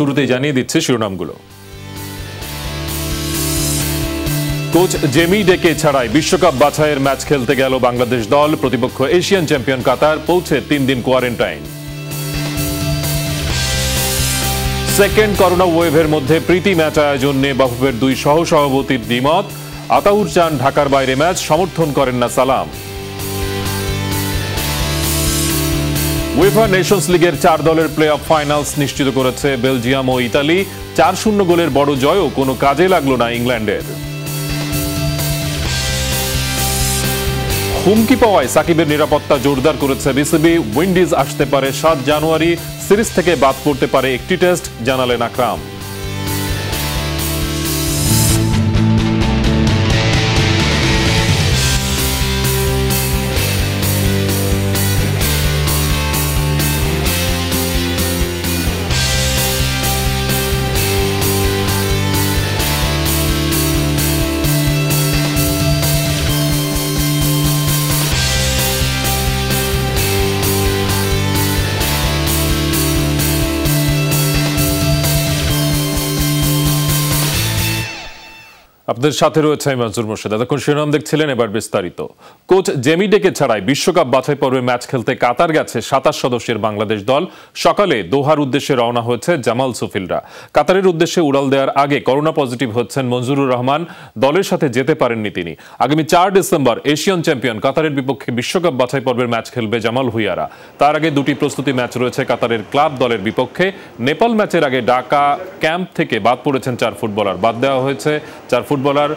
শুরুতেই জানিয়ে দিচ্ছে শিরোনামগুলো। কোচ জেমি ডেকে ছাড়াই বিশ্বকাপ বাছাইয়ের ম্যাচ খেলতে গেল বাংলাদেশ দল। প্রতিপক্ষ এশিয়ান চ্যাম্পিয়ন কাতার, পৌঁছে 3 দিন কোয়ারেন্টাইন। সেকেন্ড করোনা ওয়েভের মধ্যে প্রীতি ম্যাচ আয়োজন নিয়ে বাফুফের 2 সহ-সভাপতির দ্বিমত। আতাউর চান ঢাকার বাইরে ম্যাচ, সমর্থন করেন না সালাম। উয়েফা নেশনস লিগের 4 দলের প্লে অফ ফাইনালস নিশ্চিত করেছে বেলজিয়াম ও ইতালি। 4-0 গোলের বড় জয়ও কোনো কাজে লাগলো না ইংল্যান্ডের। হুমকি পাওয়ায় সাকিবের নিরাপত্তা জোরদার করেছে বিসিবি। উইন্ডিজ আসতে পারে 7 জানুয়ারি, সিরিজ থেকে বাদ পড়তে পারে একটি টেস্ট, জানালেন আকরাম। আপনাদের সাথে রয়েছে আমি মনজুর মোর্শেদ। এতক্ষণ শিরোনাম দেখছিলেন, এবার বিস্তারিত। কোচ জেমি ডেকে ছাড়াই বিশ্বকাপ বাছাই পর্বে ম্যাচ খেলতে কাতার গেছে 27 সদস্যের বাংলাদেশ দল। সকালে দোহার উদ্দেশ্যে রওনা হয়েছে জামাল সুফিলরা। কাতারের উদ্দেশ্যে উড়াল দেওয়ার আগে করোনা পজিটিভ হচ্ছেন মঞ্জুরুর রহমান। দলের সাথে যেতে পারেননি তিনি। আগামী 4 ডিসেম্বর এশিয়ান চ্যাম্পিয়ন কাতারের বিপক্ষে বিশ্বকাপ বাছাই পর্বের ম্যাচ খেলবে জামাল ভুঁইয়ারা। তার আগে 2টি প্রস্তুতি ম্যাচ রয়েছে কাতারের ক্লাব দলের বিপক্ষে। নেপাল ম্যাচের আগে ঢাকা ক্যাম্প থেকে বাদ পড়েছেন 4 ফুটবলার। বাদ দেওয়া হয়েছে 4 ফুটবলার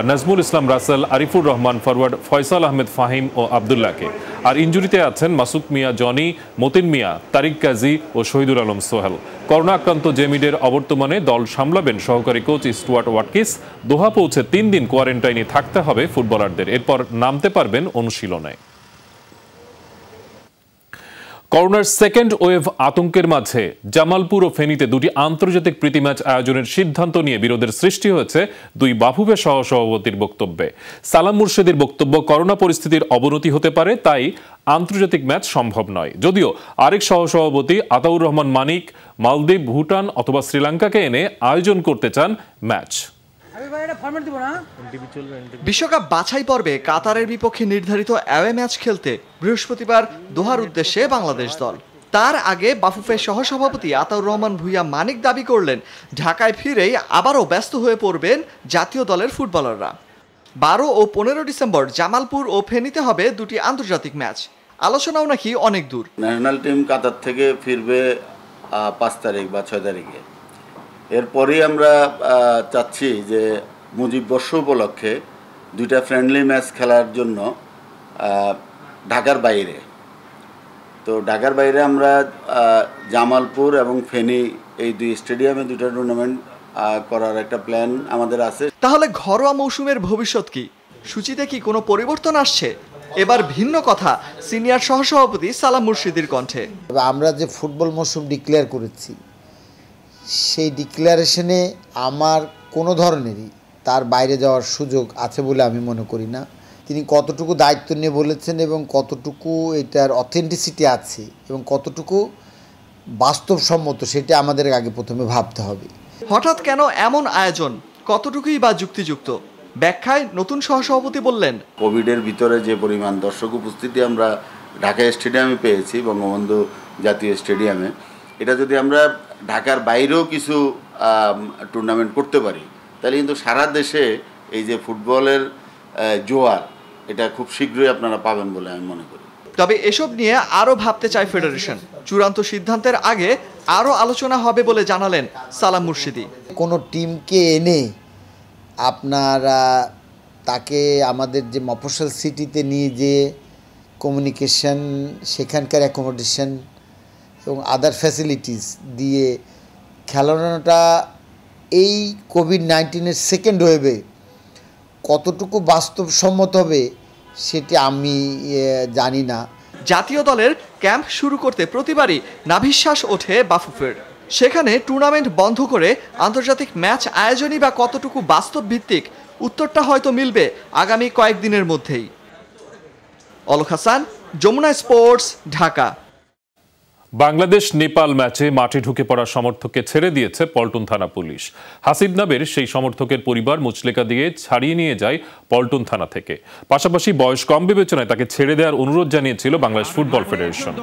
নাজমুল ইসলাম রাসেল, আরিফুর রহমান ফরওয়ার্ড, ফয়সাল আহমেদ ফাহিম ও আবদুল্লাহকে। আর ইনজুরিতে আছেন মাসুক মিয়া জনি, মতিন মিয়া, তারিক কাজী ও শহীদুল আলম সোহেল। করোনা আক্রান্ত জেমিডের অবর্তমানে দল সামলাবেন সহকারী কোচ স্টুয়ার্ট ওয়াটকিস। দোহা পৌঁছে 3 দিন কোয়ারেন্টাইনে থাকতে হবে ফুটবলারদের, এরপর নামতে পারবেন অনুশীলনে। করোনার সেকেন্ড ওয়েভ আতঙ্কের মাঝে জামালপুর ও ফেনীতে 2টি আন্তর্জাতিক প্রীতি ম্যাচ আয়োজনের সিদ্ধান্ত নিয়ে বিরোধের সৃষ্টি হয়েছে 2 বাফুফে সহ-সভাপতির বক্তব্যে। সালাম মুর্শেদের বক্তব্য, করোনা পরিস্থিতির অবনতি হতে পারে, তাই আন্তর্জাতিক ম্যাচ সম্ভব নয়। যদিও আরেক সহ-সভাপতি আতাউর রহমান মানিক মালদ্বীপ, ভুটান অথবা শ্রীলঙ্কাকে এনে আয়োজন করতে চান ম্যাচ। বিশ্বকাপ বাছাই পর্বে কাতারের বিপক্ষে নির্ধারিত অ্যাওয়ে ম্যাচ খেলতে বৃহস্পতিবার দোহার উদ্দেশ্যে বাংলাদেশ দল। তার আগে বাফুফের সহসভাপতি আতাউর রহমান ভুঁইয়া মানিক দাবি করলেন, ঢাকায় ফিরেই আবারও ব্যস্ত হয়ে পড়বেন জাতীয় দলের ফুটবলাররা। 12 ও 15 ডিসেম্বর জামালপুর ও ফেনীতে হবে 2টি আন্তর্জাতিক ম্যাচ। আলোচনাও নাকি অনেক দূর। ন্যাশনাল টিম কাতার থেকে ফিরবে 5 তারিখ বা 6 তারিখে। এরপরেই আমরা চাচ্ছি যে মুজিব বর্ষ উপলক্ষে 2টা ফ্রেন্ডলি ম্যাচ খেলার জন্য ঢাকার বাইরে। তো ঢাকার বাইরে আমরা জামালপুর এবং ফেনী এই 2 স্টেডিয়ামে 2টা টুর্নামেন্ট করার একটা প্ল্যান আমাদের আছে। তাহলে ঘরোয়া মৌসুমের ভবিষ্যৎ কি? সূচিতে কি কোনো পরিবর্তন আসছে? এবার ভিন্ন কথা সিনিয়র সহসভাপতি সালাম মুর্শিদির কণ্ঠে। আমরা যে ফুটবল মৌসুম ডিক্লেয়ার করেছি, সেই ডিক্লারেশনে আমার কোনো ধরনেরই তার বাইরে যাওয়ার সুযোগ আছে বলে আমি মনে করি না। তিনি কতটুকু দায়িত্ব নিয়ে বলেছেন এবং কতটুকু এটার অথেন্টিসিটি আছে এবং কতটুকু বাস্তবসম্মত, সেটা আমাদের আগে প্রথমে ভাবতে হবে। হঠাৎ কেন এমন আয়োজন? কতটুকুই বা যুক্তিযুক্ত? ব্যাখ্যায় নতুন সহসভাপতি বললেন, কোভিডের ভিতরে যে পরিমাণ দর্শক উপস্থিতি আমরা ঢাকা স্টেডিয়ামে পেয়েছি, বঙ্গবন্ধু জাতীয় স্টেডিয়ামে, এটা যদি আমরা ঢাকার বাইরেও কিছু টুর্নামেন্ট করতে পারি, তাহলে কিন্তু সারা দেশে এই যে ফুটবলের জোয়ার, এটা খুব শীঘ্রই আপনারা পাবেন বলে আমি মনে করি। তবে এসব নিয়ে আরও ভাবতে চায় ফেডারেশন। চূড়ান্ত সিদ্ধান্তের আগে আরও আলোচনা হবে বলে জানালেন সালাম মুর্শিদি। কোনো টিমকে এনে আপনারা তাকে আমাদের যে মফস্বল সিটিতে নিয়ে যে কমিউনিকেশন, সেখানকার অ্যাকোমোডেশন এবং আদার ফ্যাসিলিটিস দিয়ে খেলানোটা এই কোভিড-19 সেকেন্ড ওয়েভে কতটুকু বাস্তবসম্মত হবে সেটি আমি জানি না। জাতীয় দলের ক্যাম্প শুরু করতে প্রতিবারই নাভিশ্বাস ওঠে বাফুফের। সেখানে টুর্নামেন্ট বন্ধ করে আন্তর্জাতিক ম্যাচ আয়োজনই বা কতটুকু বাস্তব ভিত্তিক, উত্তরটা হয়তো মিলবে আগামী কয়েকদিনের মধ্যেই। অলক হাসান, যমুনা স্পোর্টস, ঢাকা। বাংলাদেশ নেপাল ম্যাচে মাঠে ঢুকে পড়া সমর্থককে ছেড়ে দিয়েছে পল্টন থানা পুলিশ। হাসিব নামের সেই সমর্থকের পরিবার মুচলেকা দিয়ে ছাড়িয়ে নিয়ে যায় পল্টন থানা থেকে। পাশাপাশি বয়স কম বিবেচনায় তাকে ছেড়ে দেওয়ার অনুরোধ জানিয়েছিল বাংলাদেশ ফুটবল ফেডারেশন।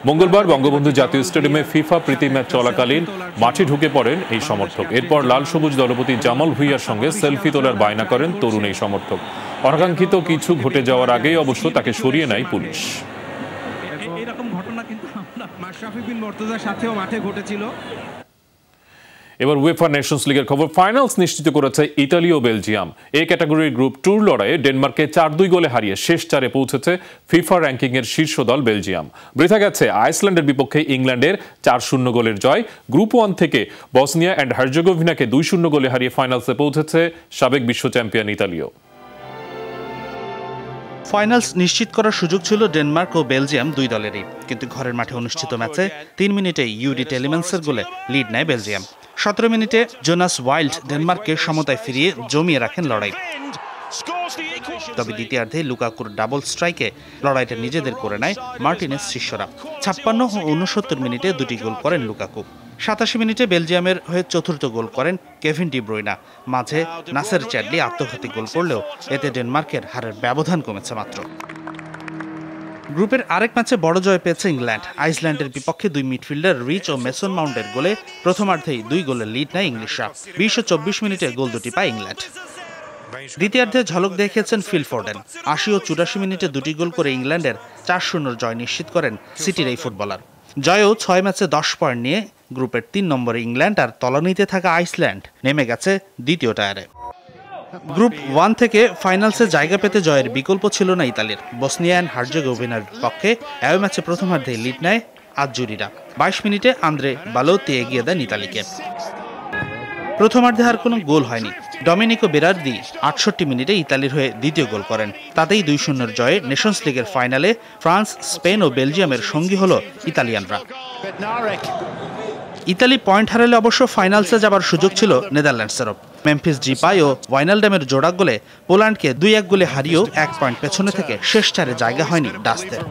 মঙ্গলবার বঙ্গবন্ধু জাতীয় স্টেডিয়ামে ফিফা প্রীতি ম্যাচ চলাকালীন মাঠে ঢুকে পড়েন এই সমর্থক। এরপর লাল সবুজ দলপতি জামাল ভুঁইয়ার সঙ্গে সেলফি তোলার বায়না করেন তরুণ এই সমর্থক। অনাকাঙ্ক্ষিত কিছু ঘটে যাওয়ার আগেই অবশ্য তাকে সরিয়ে নেয় পুলিশ। এবার উয়েফা নেশনস লিগের খবর। ফাইনালস নিশ্চিত করেছে ইতালি ও বেলজিয়াম। এই ক্যাটাগরির গ্রুপ টুর লড়াইয়ে ডেনমার্ককে 4-2 গোলে হারিয়ে শেষ চারে পৌঁছেছে ফিফা র্যাঙ্কিং এর শীর্ষ দল বেলজিয়াম। বৃথা গেছে আইসল্যান্ডের বিপক্ষে ইংল্যান্ডের 4-0 গোলের জয়। গ্রুপ 1 থেকে বসনিয়া অ্যান্ড হার্জেগোভিনাকে 2-0 গোলে হারিয়ে ফাইনালসে পৌঁছেছে সাবেক বিশ্ব চ্যাম্পিয়ন ইতালিও। ফাইনালস নিশ্চিত করার সুযোগ ছিল ডেনমার্ক ও বেলজিয়াম দুই দলেরই, কিন্তু ঘরের মাঠে অনুষ্ঠিত ম্যাচে 3 মিনিটে ইউডি টেলিম্যান্সের গোলে লিড নেয় বেলজিয়াম। 17 মিনিটে জোনাস ওয়াইল্ড ডেনমার্ককে সমতায় ফিরিয়ে জমিয়ে রাখেন লড়াই। তবে দ্বিতীয়ার্ধে লুকাকুর ডাবল স্ট্রাইকে লড়াইটা নিজেদের করে নেয় মার্টিনেস শিষ্যরা। 56 ও 69 মিনিটে দুটি গোল করেন লুকাকু। 87 মিনিটে বেলজিয়ামের হয়ে চতুর্থ গোল করেন কেভিন ডি ব্রুইনা। মাঝে নাসের চ্যাডলি আত্মঘাতী গোল করলেও এতে ডেনমার্কের হারের ব্যবধান কমেছে মাত্র। গ্রুপের আরেক ম্যাচে বড় জয় পেয়েছে ইংল্যান্ড। আইসল্যান্ডের বিপক্ষে 2 মিডফিল্ডার রিচ ও মেসন মাউন্টের গোলে প্রথমার্ধেই 2 গোলের লিড নেয় ইংলিশরা। 20 ও 24 মিনিটে গোল দুটি পায় ইংল্যান্ড। দ্বিতীয়ার্ধে ঝলক দেখিয়েছেন ফিল ফোর্ডেন। 80 ও 84 মিনিটে দুটি গোল করে ইংল্যান্ডের 4-0 জয় নিশ্চিত করেন সিটির এই ফুটবলার। জয়েও 6 ম্যাচে 10 পয়েন্ট নিয়ে গ্রুপের 3 নম্বরে ইংল্যান্ড আর তলানিতে থাকা আইসল্যান্ড নেমে গেছে দ্বিতীয় টায়ারে। গ্রুপ 1 থেকে ফাইনালসে জায়গা পেতে জয়ের বিকল্প ছিল না ইতালির। বসনিয়া অ্যান্ড হার্জেগোভিনার পক্ষে অ্যাওয়ে ম্যাচে প্রথমার্ধে লিড নেয় আজজুরিরা। 22 মিনিটে আন্দ্রে বালোতি এগিয়ে দেন ইতালিকে। প্রথমার্ধে আর কোনো গোল হয়নি। ডমিনিকো বেরার্দি 68 মিনিটে ইতালির হয়ে দ্বিতীয় গোল করেন। তাতেই 2-0 জয়ে নেশনস লিগের ফাইনালে ফ্রান্স, স্পেন ও বেলজিয়ামের সঙ্গী হল ইতালিয়ানরা। ইতালি পয়েন্ট হারালে অবশ্য ফাইনালসে যাবার সুযোগ ছিল নেদারল্যান্ডসেরও। মেমফিস ডিপাই ও ওয়াইনালডামের জোড়া গোলে পোল্যান্ডকে 2-1 গোলে হারিয়েও 1 পয়েন্ট পেছনে থেকে শেষ চারে জায়গা হয়নি ডাচদের।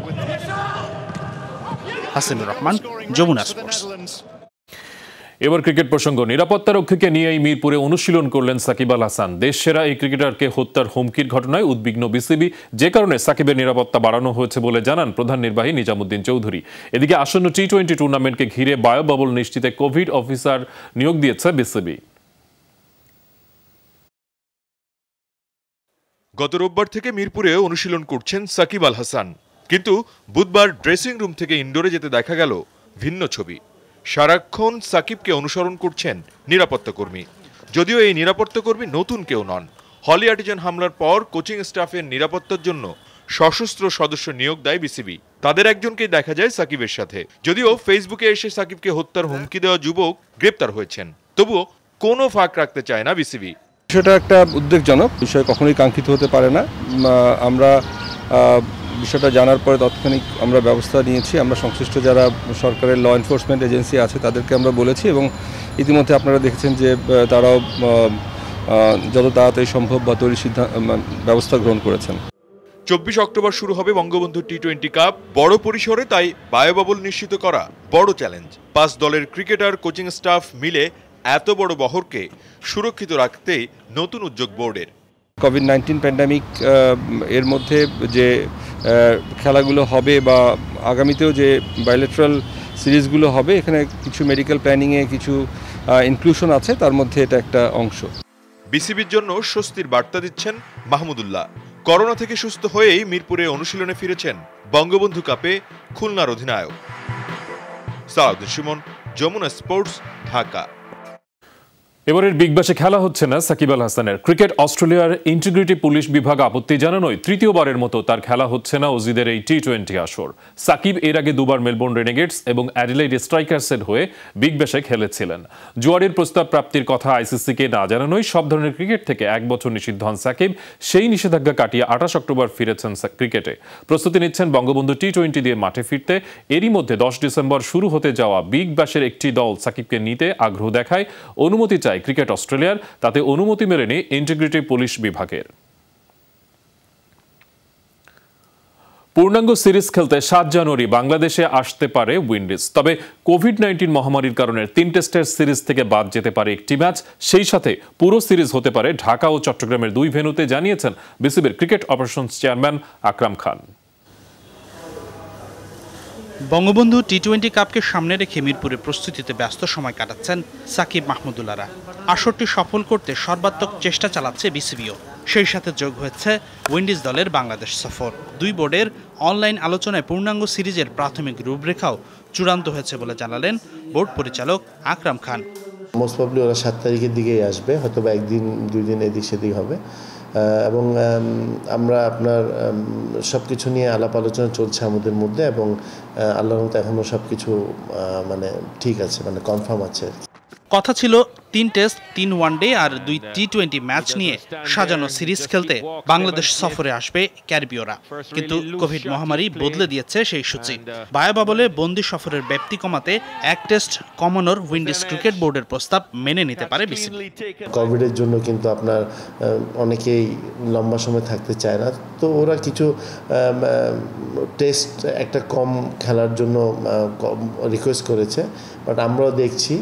হাসিনুর রহমান, যমুনা স্পোর্টস। এবার ক্রিকেট প্রসঙ্গ। নিরাপত্তা রক্ষীকে নিয়েই মিরপুরে অনুশীলন করলেন সাকিব আল হাসান। দেশ সেরা এই ক্রিকেটারকে হত্যার হুমকির ঘটনায় উদ্বিগ্ন বিসিবি, যে কারণে সাকিবের নিরাপত্তা বাড়ানো হয়েছে বলে জানান প্রধান নির্বাহী নিজামুদ্দিন চৌধুরী। এদিকে আসন্ন টি-20 টুর্নামেন্টকে ঘিরে বায়ো বাবল নিশ্চিতে কোভিড অফিসার নিয়োগ দিয়েছে বিসিবি। গত রোববার থেকে মিরপুরে অনুশীলন করছেন সাকিব আল হাসান, কিন্তু বুধবার ড্রেসিং রুম থেকে ইনডোরে যেতে দেখা গেল ভিন্ন ছবি। সারাক্ষণ সাকিবকে অনুসরণ করছেন নিরাপত্তা কর্মী। যদিও এই নিরাপত্তা কর্মী নতুন কেউ নন। হলি আর্টিজান হামলার পর কোচিং স্টাফের নিরাপত্তার জন্য সশস্ত্র সদস্য নিয়োগ দেয় বিসিবি। তাদের একজনকেই দেখা যায় সাকিবের সাথে। যদিও ফেসবুকে এসে সাকিবকে হত্যার হুমকি দেওয়া যুবক গ্রেপ্তার হয়েছেন, তবুও কোনো ফাঁক রাখতে চায় না বিসিবি। বিষয়টা একটা উদ্বেগজনক বিষয়, কখনোই কাঙ্ক্ষিত হতে পারে না। আমরা বিষয়টা জানার পরে তৎক্ষণিক আমরা ব্যবস্থা নিয়েছি। আমরা সংশ্লিষ্ট যারা সরকারের ল এনফোর্সমেন্ট এজেন্সি আছে তাদেরকে আমরা বলেছি, এবং ইতিমধ্যে আপনারা দেখেছেন যে তারাও যত তাড়াতাড়ি সম্ভব বা তৈরি ব্যবস্থা গ্রহণ করেছেন। 24 অক্টোবর শুরু হবে বঙ্গবন্ধু টি-20 কাপ। বড় পরিসরে তাই বায়োবাবল নিশ্চিত করা বড় চ্যালেঞ্জ। 5 দলের ক্রিকেটার, কোচিং স্টাফ মিলে এত বড় বহরকে সুরক্ষিত রাখতেই নতুন উদ্যোগ বোর্ডের। কোভিড-19 প্যান্ডামিক এর মধ্যে যে খেলাগুলো হবে বা আগামীতেও যে বাইলেটারাল সিরিজগুলো হবে, এখানে কিছু মেডিকেল প্ল্যানিংয়ে কিছু ইনক্লুশন আছে, তার মধ্যে এটা একটা অংশ। বিসিবির জন্য স্বস্তির বার্তা দিচ্ছেন মাহমুদুল্লাহ। করোনা থেকে সুস্থ হয়েই মিরপুরে অনুশীলনে ফিরেছেন বঙ্গবন্ধু কাপে খুলনার অধিনায়ক। সালাউদ্দিন সুমন, যমুনা স্পোর্টস, ঢাকা। এবারের বিগ ব্যাশে খেলা হচ্ছে না সাকিব আল হাসানের। ক্রিকেট অস্ট্রেলিয়ার ইন্টিগ্রিটি পুলিশ বিভাগ আপত্তি জানানোয় তৃতীয়বারের মতো তার খেলা হচ্ছে না অজিদের এই টি-20 আসর। সাকিব এর আগে 2 বার মেলবোর্ন রেনেগেটস এবং অ্যাডিলেইড স্ট্রাইকার্সের হয়ে বিগ ব্যাশে খেলেছিলেন। জুয়ারের প্রস্তাব প্রাপ্তির কথা আইসিসিকে না জানানোয় সব ধরনের ক্রিকেট থেকে 1 বছর নিষিদ্ধ হন সাকিব। সেই নিষেধাজ্ঞা কাটিয়ে 28 অক্টোবর ফিরেছেন ক্রিকেটে। প্রস্তুতি নিচ্ছেন বঙ্গবন্ধু টি-20 দিয়ে মাঠে ফিরতে। এরই মধ্যে 10 ডিসেম্বর শুরু হতে যাওয়া বিগ ব্যাশের একটি দল সাকিবকে নিতে আগ্রহ দেখায়। অনুমতি চায় ক্রিকেট অস্ট্রেলিয়ার, তাতে অনুমতি মেলেনি ইন্টিগ্রিটি পুলিশ বিভাগের। পূর্ণাঙ্গ সিরিজ খেলতে 7 জানুয়ারি বাংলাদেশে আসতে পারে উইন্ডিজ। তবে কোভিড-19 মহামারীর কারণে 3 টেস্টের সিরিজ থেকে বাদ যেতে পারে একটি ম্যাচ। সেই সাথে পুরো সিরিজ হতে পারে ঢাকা ও চট্টগ্রামের 2 ভেন্যুতে, জানিয়েছেন বিসিবির cricket operations chairman Akram Khan. Bangabandhu টি-20 কাপকে সামনে রেখে মিরপুরে প্রস্তুতিতে ব্যস্ত সময় কাটাচ্ছেন সাকিব মাহমুদুল্লাহরা। আসরটি সফল করতে সর্বাত্মক চেষ্টা চালাচ্ছে বিসিবিও। সেই সাথে যোগ হয়েছে উইন্ডিজ দলের বাংলাদেশ সফর। 2 বোর্ডের অনলাইন আলোচনায় পূর্ণাঙ্গ সিরিজের প্রাথমিক রূপরেখাও চূড়ান্ত হয়েছে বলে জানালেন বোর্ড পরিচালক আকরাম খান। মোস্ট প্রবলি ওরা 7 তারিখের দিকেই আসবে, হয়তো বা 1-2 দিন এদিক সেদিক হবে, এবং আমরা আপনার সব কিছু নিয়ে আলাপ আলোচনা চলছে আমাদের মধ্যে, এবং আল্লাহর মতো এখনও সব কিছু মানে ঠিক আছে, মানে কনফার্ম আছে। কথা ছিল 3 টেস্ট, 3 ওয়ানডে আর 2 টি-20 ম্যাচ নিয়ে সাজানো সিরিজ খেলতে বাংলাদেশ সফরে আসবে ক্যারিবীয়রা। কিন্তু কোভিড মহামারী বদলে দিয়েছে সেই সূচি। বায়াবাবলে বন্দি সফরের ব্যাপ্তি কমাতে 1 টেস্ট কমানোর উইন্ডিজ ক্রিকেট বোর্ডের প্রস্তাব মেনে নিতে পারে বিসিবি। কোভিডের জন্য কিন্তু আপনার অনেকেই লম্বা সময় থাকতে চায় না, তো ওরা কিছু টেস্ট একটা কম খেলার জন্য রিকোয়েস্ট করেছে, বাট আমরাও দেখছি।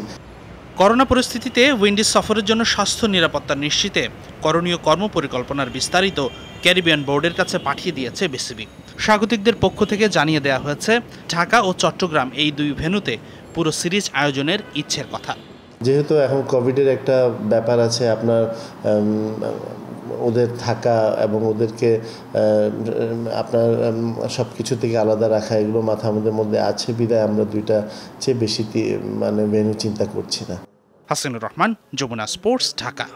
করোনা পরিস্থিতিতে উইন্ডিজ সফরের জন্য স্বাস্থ্য নিরাপত্তা নিশ্চিতে করণীয় কর্মপরিকল্পনার বিস্তারিত ক্যারিবিয়ান বোর্ডের কাছে পাঠিয়ে দিয়েছে বিসিবি। স্বাগতিকদের পক্ষ থেকে জানিয়ে দেওয়া হয়েছে ঢাকা ও চট্টগ্রাম এই 2 ভেন্যুতে পুরো সিরিজ আয়োজনের ইচ্ছের কথা। যেহেতু এখন কোভিডের একটা ব্যাপার আছে, আপনার ওদের থাকা এবং ওদেরকে আপনার সব কিছু থেকে আলাদা রাখা, এগুলো মাথা আমাদের মধ্যে আছে, বিদায় আমরা 2টা চেয়ে বেশি মানে ভেন্যু চিন্তা করছি না। Hasinur Rahman, Jamuna sports, Dhaka.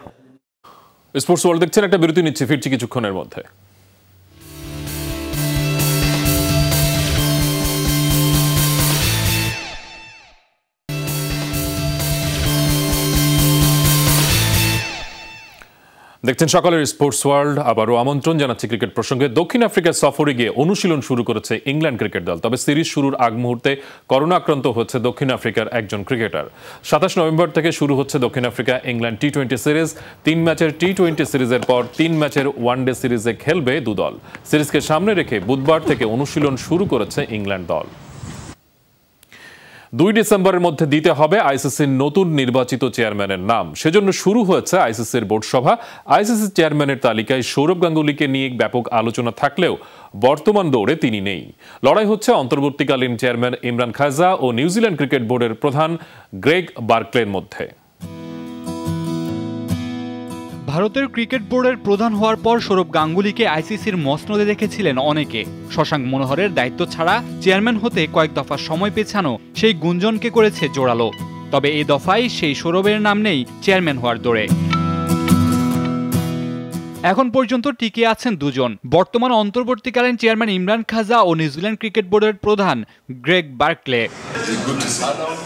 Sports world দেখছেন, একটা বিরতি নিচ্ছে, ফিরছি কিছুক্ষণের মধ্যে। দেখছেন সকালের স্পোর্টস ওয়ার্ল্ড। আবারও আমন্ত্রণ জানাচ্ছি ক্রিকেট প্রসঙ্গে। দক্ষিণ আফ্রিকা সফরে গিয়ে অনুশীলন শুরু করেছে ইংল্যান্ড ক্রিকেট দল। তবে সিরিজ শুরুর আগ মুহূর্তে করোনা আক্রান্ত হচ্ছে দক্ষিণ আফ্রিকার একজন ক্রিকেটার। 27 নভেম্বর থেকে শুরু হচ্ছে দক্ষিণ আফ্রিকা ইংল্যান্ড টি-20 সিরিজ। 3 ম্যাচের টি-20 সিরিজের পর 3 ম্যাচের ওয়ানডে সিরিজে খেলবে 2 দল। সিরিজকে সামনে রেখে বুধবার থেকে অনুশীলন শুরু করেছে ইংল্যান্ড দল। 2 ডিসেম্বরের মধ্যে দিতে হবে আইসিসির নতুন নির্বাচিত চেয়ারম্যানের নাম। সেজন্য শুরু হয়েছে আইসিসির বোর্ড সভা। আইসিসি চেয়ারম্যানের তালিকায় সৌরভ গাঙ্গুলিকে নিয়ে ব্যাপক আলোচনা থাকলেও বর্তমান দৌড়ে তিনি নেই। লড়াই হচ্ছে অন্তর্বর্তীকালীন চেয়ারম্যান ইমরান খাজা ও নিউজিল্যান্ড ক্রিকেট বোর্ডের প্রধান গ্রেগ বার্কলের মধ্যে। ভারতের ক্রিকেট বোর্ডের প্রধান হওয়ার পর সৌরভ গাঙ্গুলিকে আইসিসির মসনদে দেখেছিলেন অনেকে। শশাঙ্ক মনোহরের দায়িত্ব ছাড়া চেয়ারম্যান হতে কয়েক দফা সময় পেছানো সেই গুঞ্জনকে করেছে জোরালো। তবে এই দফায় সেই সৌরভের নাম নেই চেয়ারম্যান হওয়ার দৌড়ে। এখন পর্যন্ত টিকে আছেন 2 জন, বর্তমান অন্তর্বর্তীকালীন চেয়ারম্যান ইমরান খাজা ও নিউজিল্যান্ড ক্রিকেট বোর্ডের প্রধান গ্রেগ বার্কলে।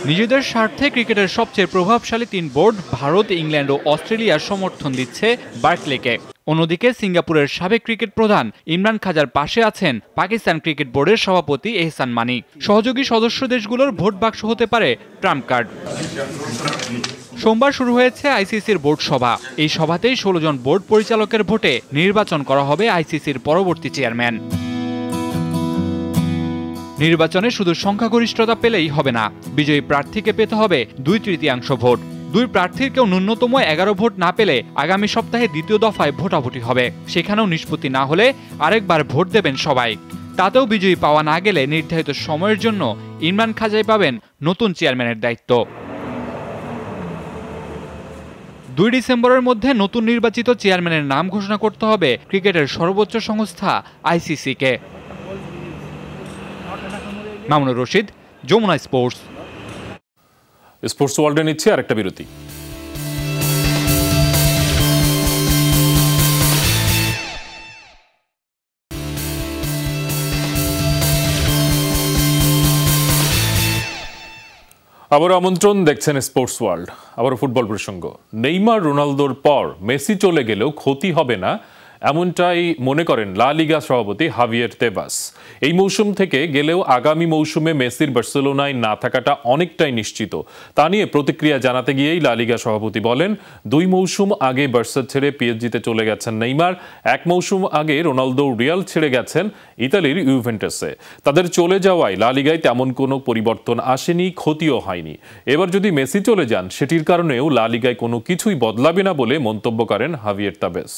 নিজেদের স্বার্থে ক্রিকেটের সবচেয়ে প্রভাবশালী 3 বোর্ড ভারত, ইংল্যান্ড ও অস্ট্রেলিয়ার সমর্থন দিচ্ছে বার্কলেকে। অন্যদিকে সিঙ্গাপুরের সাবেক ক্রিকেট প্রধান ইমরান খাজার পাশে আছেন পাকিস্তান ক্রিকেট বোর্ডের সভাপতি এহসান মানি। সহযোগী সদস্য দেশগুলোর ভোট বাক্স হতে পারে ট্রাম্প কার্ড। সোমবার শুরু হয়েছে আইসিসির বোর্ড সভা। এই সভাতেই 16 জন বোর্ড পরিচালকের ভোটে নির্বাচন করা হবে আইসিসির পরবর্তী চেয়ারম্যান। নির্বাচনে শুধু সংখ্যাগরিষ্ঠতা পেলেই হবে না, বিজয়ী প্রার্থীকে পেতে হবে 2/3 ভোট। 2 প্রার্থীর কেউ ন্যূনতম 11 ভোট না পেলে আগামী সপ্তাহে 2য় দফায় ভোটাভুটি হবে। সেখানেও নিষ্পত্তি না হলে আরেকবার ভোট দেবেন সবাই। তাতেও বিজয়ী পাওয়া না গেলে নির্ধারিত সময়ের জন্য ইমরান খাজাই পাবেন নতুন চেয়ারম্যানের দায়িত্ব। 2 ডিসেম্বরের মধ্যে নতুন নির্বাচিত চেয়ারম্যানের নাম ঘোষণা করতে হবে ক্রিকেটের সর্বোচ্চ সংস্থা আইসিসিকে। মামুনুর রশিদ, যমুনা স্পোর্টস। স্পোর্টস ওয়ার্ল্ডে নিচ্ছে আরেকটা বিরতি। আবার আমন্ত্রণ, দেখছেন স্পোর্টস ওয়ার্ল্ড। আবারও ফুটবল প্রসঙ্গ। নেইমার রোনালদোর পর মেসি চলে গেলেও ক্ষতি হবে না এমনটাই মনে করেন লা লিগা সভাপতি হাভিয়ের তেবাস। এই মৌসুম থেকে গেলেও আগামী মৌসুমে মেসির বার্সেলোনায় না থাকাটা অনেকটাই নিশ্চিত। তা নিয়ে প্রতিক্রিয়া জানাতে গিয়েই লা লিগা সভাপতি বলেন, 2 মৌসুম আগে বার্সা ছেড়ে পিএসজিতে চলে গেছেন নেইমার, 1 মৌসুম আগে রোনালদো রিয়াল ছেড়ে গেছেন ইতালির ইউভেন্টাসে। তাদের চলে যাওয়ায় লা লিগায় তেমন কোনো পরিবর্তন আসেনি, ক্ষতিও হয়নি। এবার যদি মেসি চলে যান সেটির কারণেও লা লিগায় কোনো কিছুই বদলাবে না বলে মন্তব্য করেন হাভিয়ের তেবাস।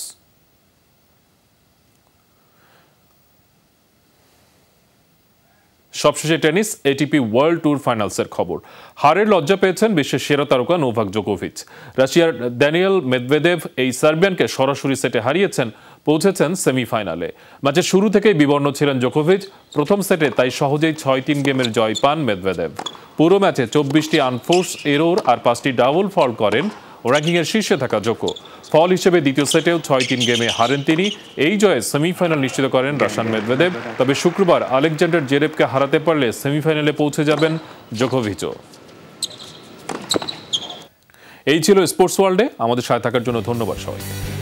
সবশেষে টেনিস, এটিপি ওয়ার্ল্ড ট্যুর ফাইনালসের খবর। হারের লজ্জা পেয়েছেন বিশ্বের সেরা তারকা নোভাক জোকোভিচ। রাশিয়ার ড্যানিয়েল মেদভেদেভ এই সার্বিয়ানকে সরাসরি সেটে হারিয়েছেন, পৌঁছেছেন সেমিফাইনালে। ম্যাচের শুরু থেকেই বিবর্ণ ছিলেন জোকোভিচ। প্রথম সেটে তাই সহজেই 6-3 গেমের জয় পান মেদভেদেভ। পুরো ম্যাচে 24টি আনফোর্স এরর আর 5টি ডাবল ফল করেন র্যাঙ্কিংয়ের শীর্ষে থাকা জোকো। ফল হিসেবে দ্বিতীয় সেটেও 6-3 গেমে হারেন তিনি। এই জয়ে সেমিফাইনাল নিশ্চিত করেন রাশিয়ান মেদভেদেভ। তবে শুক্রবার আলেকজান্ডার জেরেভকে হারাতে পারলে সেমিফাইনালে পৌঁছে যাবেন জোকোভিচও। এই ছিল স্পোর্টস ওয়ার্ল্ডে। আমাদের সাথে থাকার জন্য ধন্যবাদ সবাইকে।